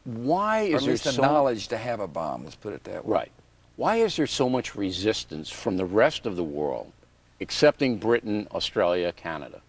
Why Or is at there least the so knowledge to have a bomb, let's put it that way. Right. Why is there so much resistance from the rest of the world, excepting Britain, Australia, Canada,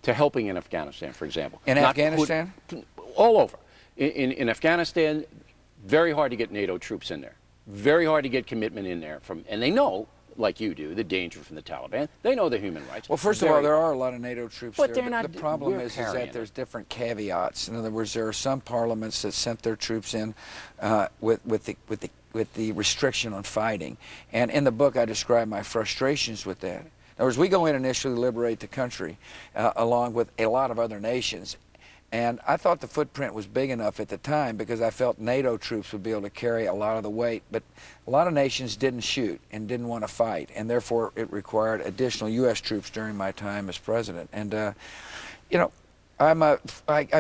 to helping in Afghanistan, for example? In Afghanistan? All over. In Afghanistan, very hard to get NATO troops in there. Very hard to get commitment in there. And they know, like you do, the danger from the Taliban. They know the human rights. Well, first of all, there are a lot of NATO troops but there. They're not, the problem is carrying that there's different caveats. In other words, there are some parliaments that sent their troops in with the restriction on fighting. And in the book, I describe my frustrations with that. In other words, we go in and initially liberate the country along with a lot of other nations. And I thought the footprint was big enough at the time because I felt NATO troops would be able to carry a lot of the weight. But a lot of nations didn't shoot and didn't want to fight. And therefore, it required additional U.S. troops during my time as president. And, you know,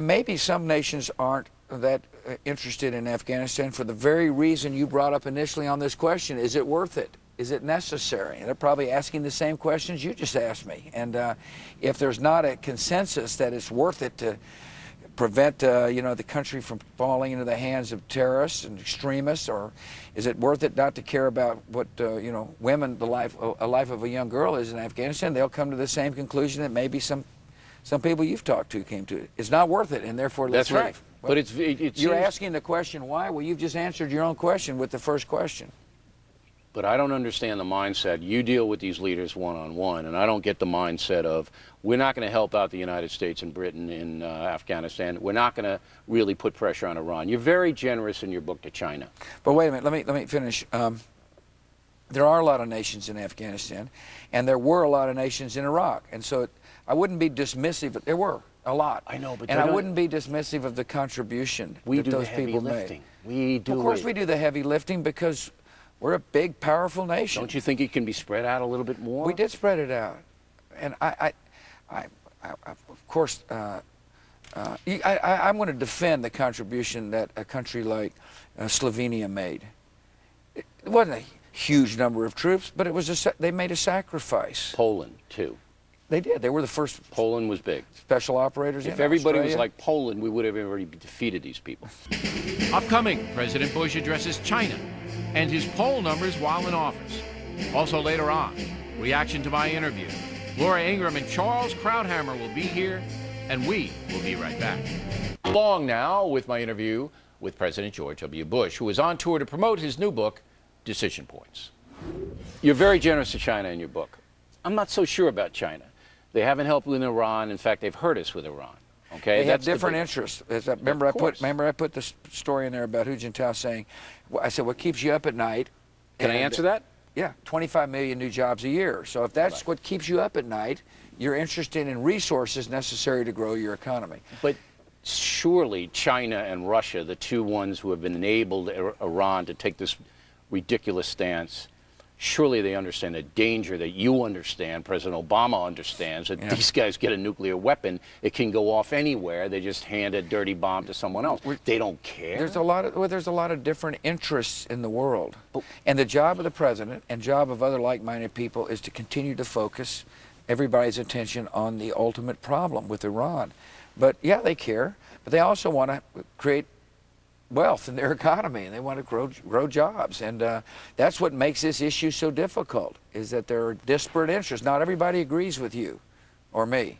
maybe some nations aren't that interested in Afghanistan for the very reason you brought up initially on this question. Is it worth it? Is it necessary? And they're probably asking the same questions you just asked me. And if there's not a consensus that it's worth it to prevent you know, the country from falling into the hands of terrorists and extremists, or is it worth it not to care about what you know, women, a life of a young girl is in Afghanistan? They'll come to the same conclusion that maybe some people you've talked to came to. It's not worth it, and therefore let's That's right. leave. Well, But you're asking the question why? Well, you've just answered your own question with the first question. But I don't understand the mindset. You deal with these leaders one-on-one, and I don't get the mindset of, we're not going to help out the United States and Britain in Afghanistan. We're not going to really put pressure on Iran. You're very generous in your book to China. But wait a minute, let me finish. There are a lot of nations in Afghanistan, and there were a lot of nations in Iraq. And so I wouldn't be dismissive, but there were a lot. I know, but and I wouldn't be dismissive of the contribution that those people made. We do. Of course we do the heavy lifting because we're a big, powerful nation. Don't you think it can be spread out a little bit more? We did spread it out. And I of course, I'm going to defend the contribution that a country like Slovenia made. It wasn't a huge number of troops, but it was they made a sacrifice. Poland, too. They did. They were the first. Poland was big. Special operators. If everybody was like Poland, we would have already defeated these people. Upcoming, President Bush addresses China and his poll numbers while in office. Also later on, reaction to my interview. Laura Ingraham and Charles Krauthammer will be here, and we will be right back. Along now with my interview with President George W. Bush, who is on tour to promote his new book, Decision Points. You're very generous to China in your book. I'm not so sure about China. They haven't helped with Iran. In fact, they've hurt us with Iran. Okay, they have different interests. Remember, I put the story in there about Hu Jintao saying, I said, what keeps you up at night? Can I answer that? Yeah, 25 million new jobs a year. So if that's what keeps you up at night, you're interested in resources necessary to grow your economy. But surely China and Russia, the two ones who have enabled Iran to take this ridiculous stance, surely they understand the danger that you understand, President Obama understands, that these guys get a nuclear weapon, it can go off anywhere. They just hand a dirty bomb to someone else. They don't care. There's a lot of different interests in the world. And the job of the president and job of other like-minded people is to continue to focus everybody's attention on the ultimate problem with Iran. But yeah, they care, but they also want to create wealth in their economy, and they want to grow jobs. And that's what makes this issue so difficult, is that there are disparate interests. Not everybody agrees with you or me.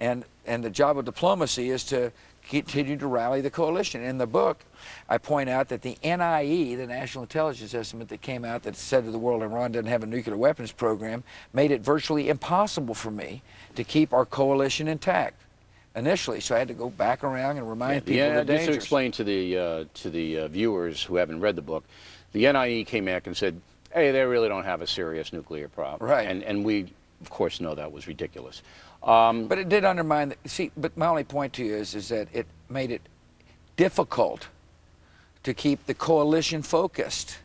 And the job of diplomacy is to continue to rally the coalition. In the book, I point out that the NIE, the National Intelligence Estimate that came out that said to the world Iran doesn't have a nuclear weapons program, made it virtually impossible for me to keep our coalition intact initially. So I had to go back around and remind people the dangers. Just to explain to the viewers who haven't read the book, the NIE came back and said, hey, they really don't have a serious nuclear problem. Right. And we, of course, know that was ridiculous. But it did undermine, but my only point to you is that it made it difficult to keep the coalition focused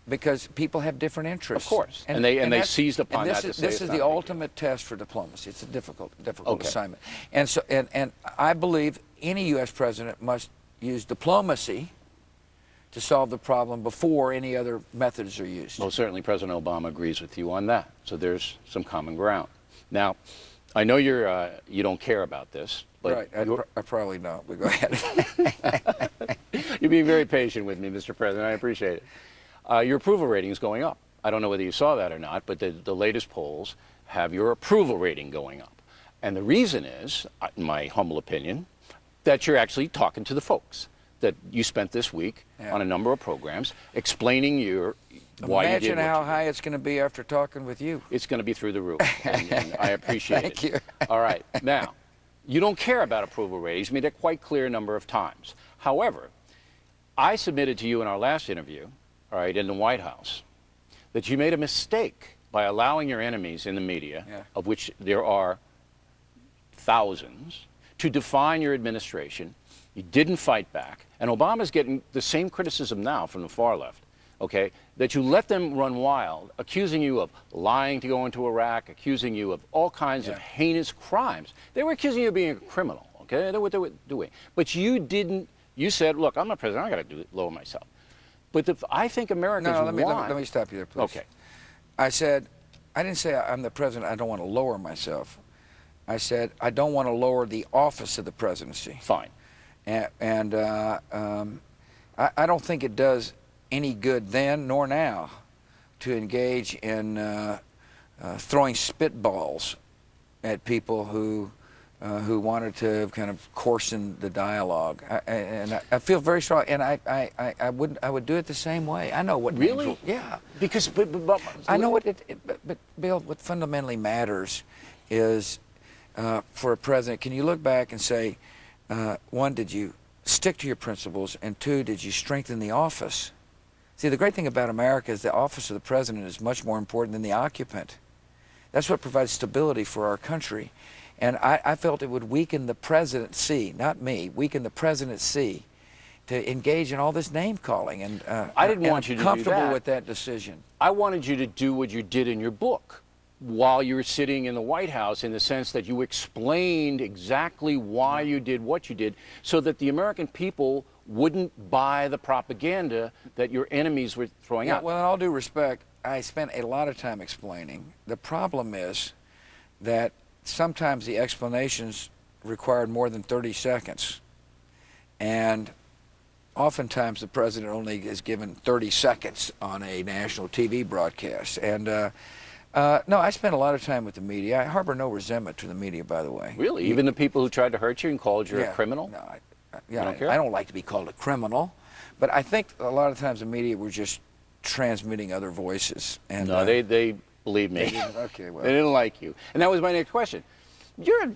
because people have different interests. Of course. And they seized upon that to say this is the ultimate test for diplomacy. It's a difficult assignment. And so and I believe any U.S. president must use diplomacy to solve the problem before any other methods are used. Well, certainly President Obama agrees with you on that. So there's some common ground. Now, I know you don't care about this, but right, I probably don't, but go ahead. You're being very patient with me, Mr. President. I appreciate it. Your approval rating is going up. I don't know whether you saw that or not, but the latest polls have your approval rating going up. And the reason is, in my humble opinion, that you're actually talking to the folks. That you spent this week on a number of programs explaining why you did what Imagine you how did. high it's going to be after talking with you. It's going to be through the roof, and I appreciate it. Thank you. All right. Now, you don't care about approval ratings. You made that quite clear a number of times. However, I submitted to you in our last interview, all right, in the White House, that you made a mistake by allowing your enemies in the media, of which there are thousands, to define your administration. You didn't fight back. And Obama's getting the same criticism now from the far left, okay, that you let them run wild, accusing you of lying to go into Iraq, accusing you of all kinds of heinous crimes. They were accusing you of being a criminal, okay? That's what they were doing. But you didn't, you said, look, I'm not president, I got to lower myself. But I think Americans No, want... let me stop you there, please. Okay. I didn't say I'm the president, I don't want to lower myself. I said I don't want to lower the office of the presidency. Fine. And I don't think it does any good then nor now to engage in throwing spitballs at people who wanted to kind of coarsen the dialogue. I feel very strong, and I would do it the same way. I know what Really? names will, yeah. Because I know what but Bill, what fundamentally matters is for a president, can you look back and say, one, did you stick to your principles, and two, did you strengthen the office? See, the great thing about America is the office of the president is much more important than the occupant. That's what provides stability for our country. And I felt it would weaken the presidency, not me, weaken the presidency to engage in all this name calling. And I didn't want you to do comfortable that. with that decision. I wanted you to do what you did in your book while you were sitting in the White House, in the sense that you explained exactly why you did what you did, so that the American people wouldn't buy the propaganda that your enemies were throwing out. Well, in all due respect, I spent a lot of time explaining. The problem is that sometimes the explanations required more than 30 seconds. And oftentimes the president only is given 30 seconds on a national TV broadcast. And no, I spent a lot of time with the media. I harbor no resentment to the media, by the way. Really? Even the people who tried to hurt you and called you a criminal? No, care? I don't like to be called a criminal. But I think a lot of times the media were just transmitting other voices. And No, they believe me. Okay, well. They didn't like you. And that was my next question. You're,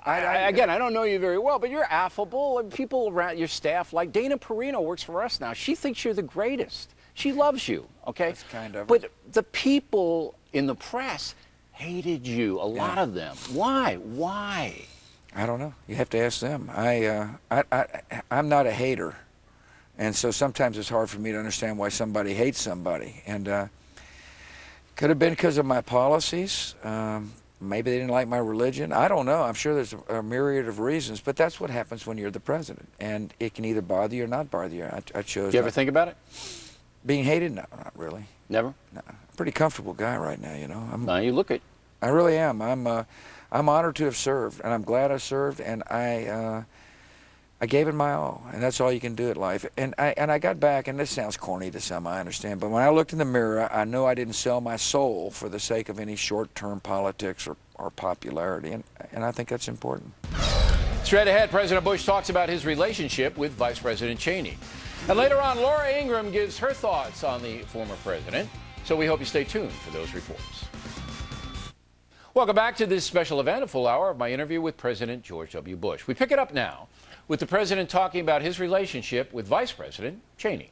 again, I don't know you very well, but you're affable, and people around your staff, like Dana Perino works for us now. She thinks you're the greatest. She loves you, okay? That's kind of her. But the people in the press hated you, a lot of them. Why? Why? I don't know. You have to ask them. I'm not a hater. And so sometimes it's hard for me to understand why somebody hates somebody. And could have been because of my policies. Maybe they didn't like my religion. I don't know. I'm sure there's a myriad of reasons. But that's what happens when you're the president. And it can either bother you or not bother you. I chose Do you ever think about it? being hated. No, not really. Never? No. I'm a pretty comfortable guy right now, you know. No, you look it. I really am. I'm honored to have served, and I'm glad I served, and I gave it my all, and that's all you can do at life. And I got back, and this sounds corny to some, I understand, but when I looked in the mirror, I knew I didn't sell my soul for the sake of any short-term politics or popularity, and I think that's important. Straight ahead, President Bush talks about his relationship with Vice President Cheney. And later on, Laura Ingraham gives her thoughts on the former president. So we hope you stay tuned for those reports. Welcome back to this special event, a full hour of my interview with President George W. Bush. We pick it up now with the president talking about his relationship with Vice President Cheney.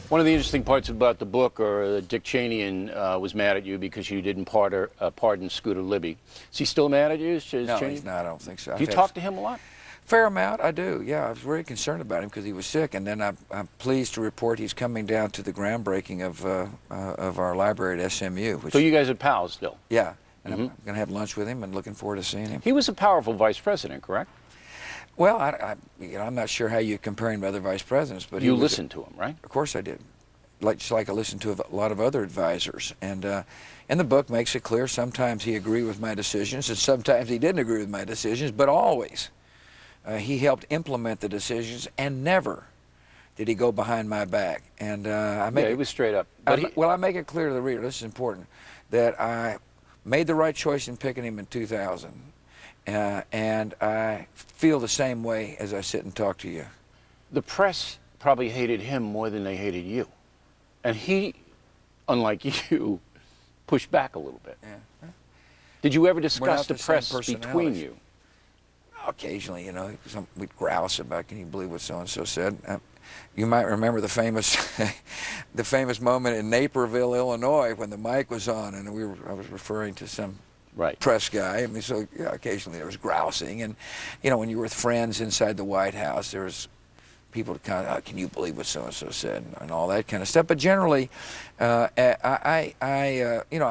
One of the interesting parts about the book, or Dick Cheney was mad at you because you didn't pardon Scooter Libby. Is he still mad at you? No, Cheney? he's not. I don't think so. You talk to him a lot? Fair amount, I do. Yeah, I was very concerned about him because he was sick, and then I'm pleased to report he's coming down to the groundbreaking of our library at SMU. Which, So you guys are pals still? yeah, and I'm going to have lunch with him and looking forward to seeing him. He was a powerful vice president, correct? Well, I'm not sure how you compare him to other vice presidents, but You listened to him, right? Of course I did. Just like I listened to a lot of other advisors. And the book makes it clear sometimes he agreed with my decisions and sometimes he didn't agree with my decisions, but always he helped implement the decisions and never did he go behind my back. And I make Yeah, he was straight up. But well, I make it clear to the reader, this is important, that I made the right choice in picking him in 2000. And I feel the same way as I sit and talk to you. the press probably hated him more than they hated you. And he, unlike you, pushed back a little bit. Yeah. Did you ever We're discuss not the the same press between personalities. you? Occasionally, we'd grouse about, can you believe what so-and-so said? You might remember the famous, the famous moment in Naperville, Illinois, when the mic was on, and I was referring to some Right. press guy. I mean, so yeah, occasionally there was grousing, and when you were with friends inside the White House, there was people kind of, can you believe what so-and-so said, and all that kind of stuff. But generally, I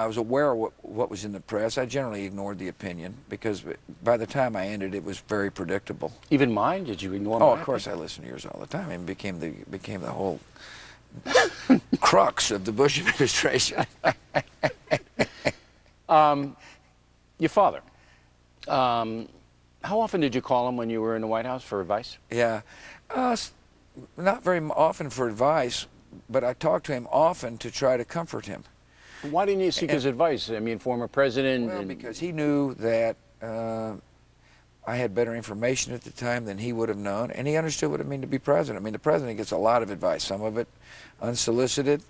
was aware of what was in the press. I generally ignored the opinion because by the time I ended, it was very predictable. Even mine? Did you ignore Oh, mine? of course, I listened to yours all the time, and became the whole crux of the Bush administration. Your father. How often did you call him when you were in the White House for advice? Yeah, not very often for advice, but I talked to him often to try to comfort him. Why didn't you seek his advice? I mean, former president. Well, and- because he knew that I had better information at the time than he would have known, and he understood what it meant to be president. I mean, the president gets a lot of advice, some of it unsolicited,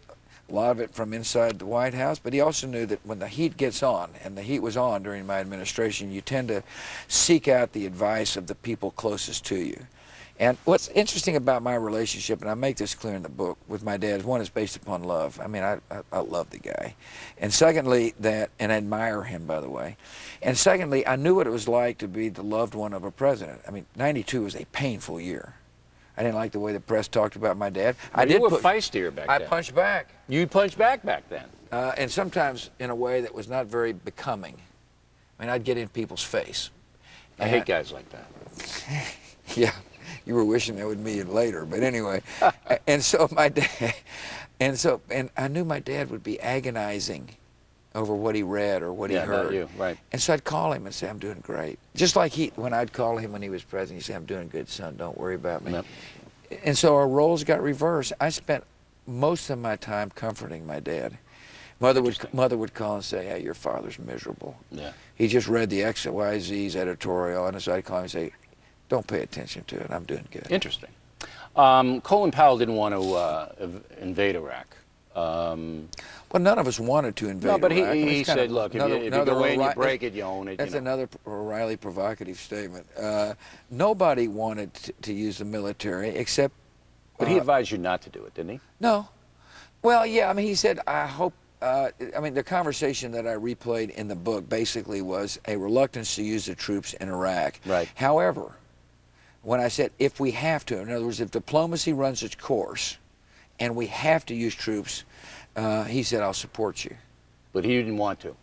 a lot of it from inside the White House, but he also knew that when the heat gets on, and the heat was on during my administration, you tend to seek out the advice of the people closest to you. And what's interesting about my relationship, and I make this clear in the book, with my dad, one is based upon love. I mean, I love the guy. And secondly, and I admire him, by the way. And secondly, I knew what it was like to be the loved one of a president. I mean, 92 was a painful year. I didn't like the way the press talked about my dad. You were feistier back I then. punched back. You punched back then. And sometimes in a way that was not very becoming. I mean, I'd get in people's face. I hate guys like that. Yeah, you were wishing that would be later, but anyway. And so my dad, and I knew my dad would be agonizing over what he read or what he Yeah, heard. about you, right. And so I'd call him and say, I'm doing great. Just like when I'd call him when he was president, he'd say, I'm doing good, son, don't worry about me. Yep. And so our roles got reversed. I spent most of my time comforting my dad. Mother would call and say, hey, your father's miserable. Yeah. He just read the XYZ's editorial, and so I'd call him and say, don't pay attention to it, I'm doing good. Interesting. Colin Powell didn't want to invade Iraq. Well, none of us wanted to invade No, but Iraq. I mean, he it's kind said, of look, if another- you another go in, you O'Reilly- break it, you own it. That's you know. another O'Reilly provocative statement. Nobody wanted to use the military except... But he advised you not to do it, didn't he? No. Well, yeah, I mean, he said, I hope... I mean, the conversation that I replayed in the book basically was a reluctance to use the troops in Iraq. Right. However, when I said, if we have to, in other words, if diplomacy runs its course and we have to use troops, he said, I'll support you. But he didn't want to.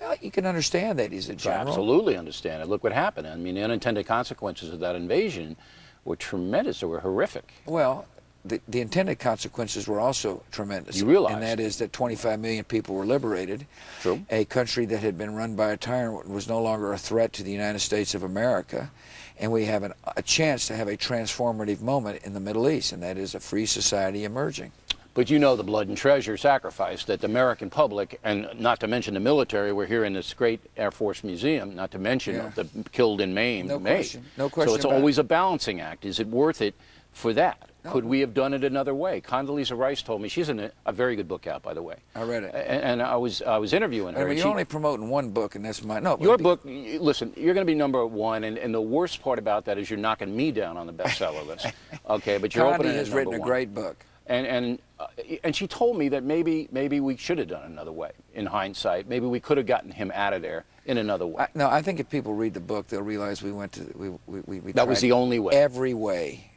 Well, you can understand that he's a I general. absolutely understand it. Look what happened. I mean, the unintended consequences of that invasion were tremendous. They were horrific. Well, the intended consequences were also tremendous. You realize. And that is that 25 million people were liberated. True. A country that had been run by a tyrant was no longer a threat to the United States of America. And we have a chance to have a transformative moment in the Middle East, and that is a free society emerging. But you know the blood and treasure sacrifice that the American public, and not to mention the military, we're here in this great Air Force Museum, not to mention Yeah. the killed and maimed. No made. question. No question So it's about it. always a balancing act. Is it worth it for that? No. Could we have done it another way? Condoleezza Rice told me, she's in a very good book out, by the way. I read it. And I was interviewing her. I mean, and you're she- only promoting one book, and that's mine. No, Your book, listen, you're going to be number one, and the worst part about that is you're knocking me down on the bestseller list. Okay, but you're Condi opening has at written number a one. great book. And she told me that maybe we should have done it another way. In hindsight, maybe we could have gotten him out of there in another way. No, I think if people read the book, they'll realize we went to we That was tried the only way. Every way